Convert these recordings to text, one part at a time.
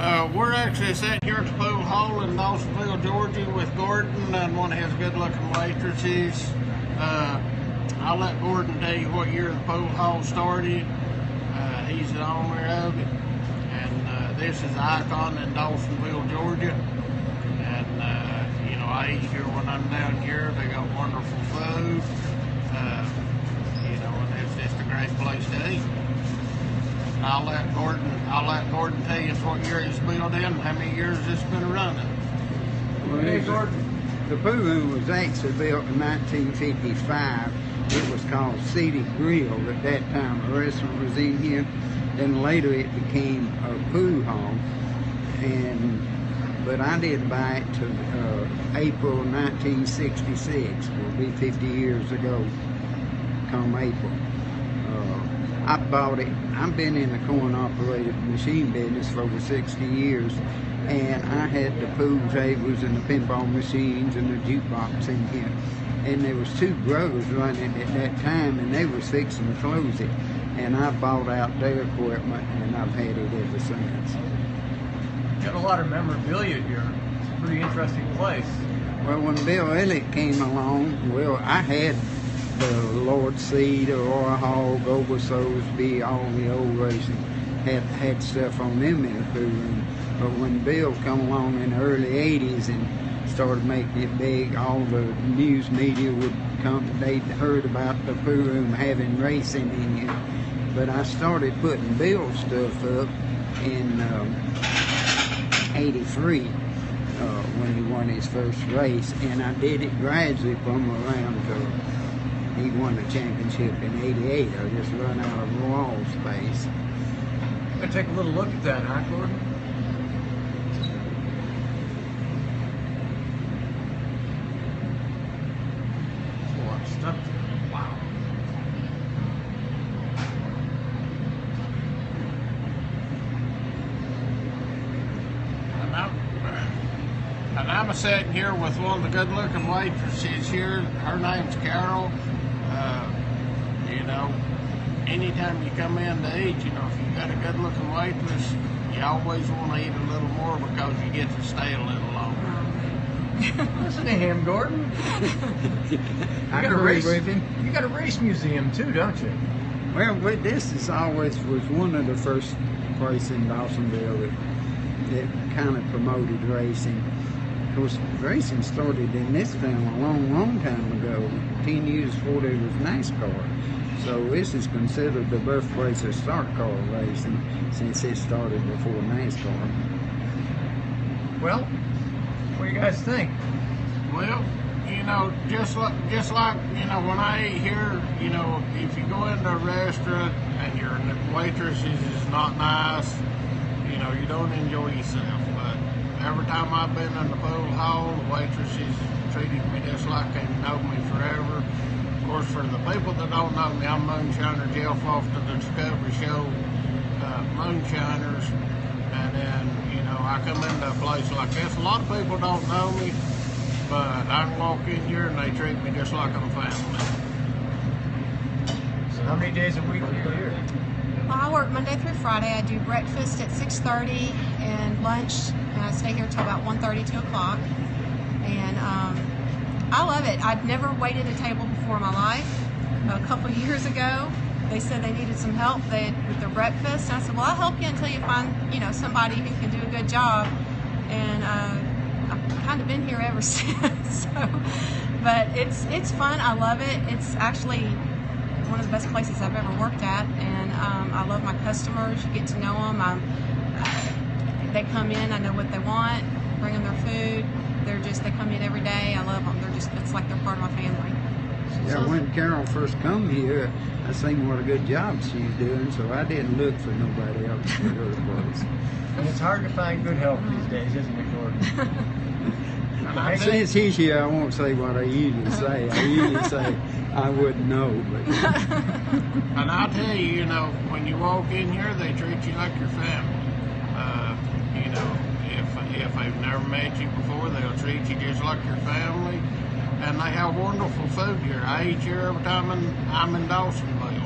We're actually sitting here at the pool hall in Dawsonville, Georgia with Gordon and one of his good-looking waitresses. I'll let Gordon tell you what year the pool hall started. He's the owner of it. And this is Icon in Dawsonville, Georgia. And, you know, I eat here when I'm down here. They got wonderful food. You know, and it's just a great place to eat. I'll let Gordon tell you what year it's built in, how many years it's been running. Well, hey, Gordon. The pool room was actually built in 1955. It was called City Grill at that time. A restaurant was in here. Then later it became a pool hall. But I didn't buy it till April 1966. It will be 50 years ago come April. I bought it. I've been in the coin-operated machine business for over 60 years, and I had the pool tables and the pinball machines and the jukebox in here. And there was two brothers running at that time, and they was fixing to close it. And I bought out their equipment, and I've had it ever since. Got a lot of memorabilia here. It's a pretty interesting place. Well, when Bill Elliott came along, well, I had the Lord Seed, Aurora Hall, Goble Soulsby, all the old racing had stuff on them in the pool room. But when Bill come along in the early 80s and started making it big, all the news media would come. They'd heard about the pool room having racing in here. But I started putting Bill's stuff up in 83 when he won his first race, and I did it gradually from around he won the championship in 88. I just run out of wall space. I'm going to take a little look at that, huh, Gordon? There's a lot of stuff there. Wow. And I'm sitting here with one of the good-looking waitresses here. Her name's Carol. You know, anytime you come in to eat, you know, if you got a good-looking waitress, you always want to eat a little more because you get to stay a little longer. Listen to him, Gordon. You got a race museum too, don't you? Well, this is always was one of the first places in Dawsonville that kind of promoted racing. Of course, racing started in this town a long time ago, 10 years before there was NASCAR. So this is considered the birthplace of stock car racing since it started before NASCAR. Well, what do you guys think? Well, you know, just like you know, when I eat here, you know, if you go into a restaurant and your waitress is not nice, you know, you don't enjoy yourself. But every time I've been in the pool hall, the waitresses treated me just like they know me forever. Of course, for the people that don't know me, I'm Moonshiner Jeff off the Discovery Show, Moonshiners. And then, you know, I come into a place like this. A lot of people don't know me, but I can walk in here and they treat me just like I'm family. So how many days a week are you here? Well, I work Monday through Friday. I do breakfast at 6:30 and lunch. And I stay here till about 1:30, 2 o'clock. And I love it. I've never waited a table before in my life. A couple of years ago, they said they needed some help with their breakfast. And I said, well, I'll help you until you find, you know, somebody who can do a good job. And I've kind of been here ever since. But it's fun. I love it. It's actually one of the best places I've ever worked at, and I love my customers. You get to know them. They come in, I know what they want, bring them their food. They come in every day. I love them. It's like they're part of my family. Yeah, when Carol first come here, I seen what a good job she's doing, so I didn't look for nobody else for her place. And it's hard to find good help these days, isn't it, Gordon? Since he's here, I won't say what I usually say. I usually say I wouldn't know, but. And I'll tell you, you know, when you walk in here, they treat you like your family. You know, if they've never met you before, they'll treat you just like your family. And they have wonderful food here. I eat here every time I'm in Dawsonville.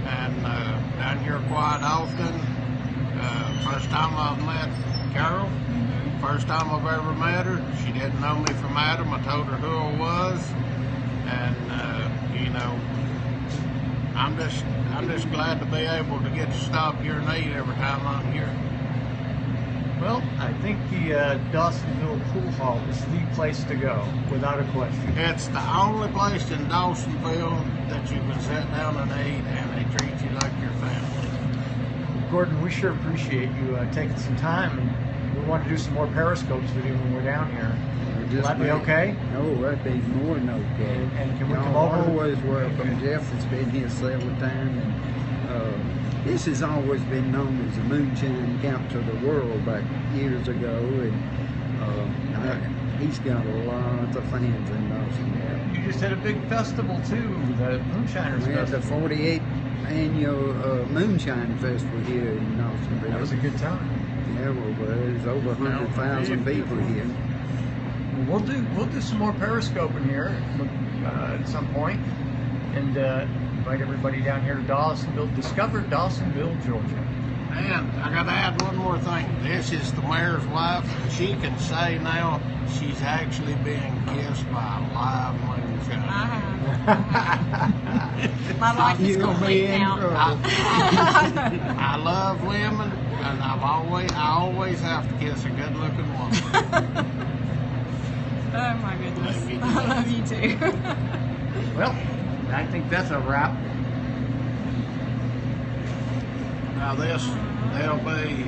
And down here quite often. First time I've met Carol. First time I've ever met her. She didn't know me from Adam. I told her who I was, and you know, I'm just glad to be able to get to stop your need every time I'm here. Well, I think the Dawsonville Pool Hall is the place to go, without a question. It's the only place in Dawsonville that you can sit down and eat, and they treat you like your family. Gordon, we sure appreciate you taking some time, and we want to do some more periscopes with you when we're down here. Will that be okay? Oh, that'd be more than okay. And can we come Y'all over? always welcome. Jeff has been here several times, and this has always been known as the moonshine capital of the world back years ago, and he's got lots of fans in Dawsonville. You just had a big festival too, the Moonshiners We had the Festival. 48th annual Moonshine Festival here in Dawsonville. That was a good time. Yeah, well, there's over 100,000 people here. Well, we'll do some more periscoping here at some point, and invite everybody down here to Dawsonville. Discover Dawsonville, Georgia. And I got to add one more thing. This is the mayor's wife, and she can say now she's actually being kissed by a live moonshine. My life is complete now. I love women, and I always have to kiss a good-looking woman. Oh my goodness. Love you. I love you too. Well, I think that's a wrap. Now they'll be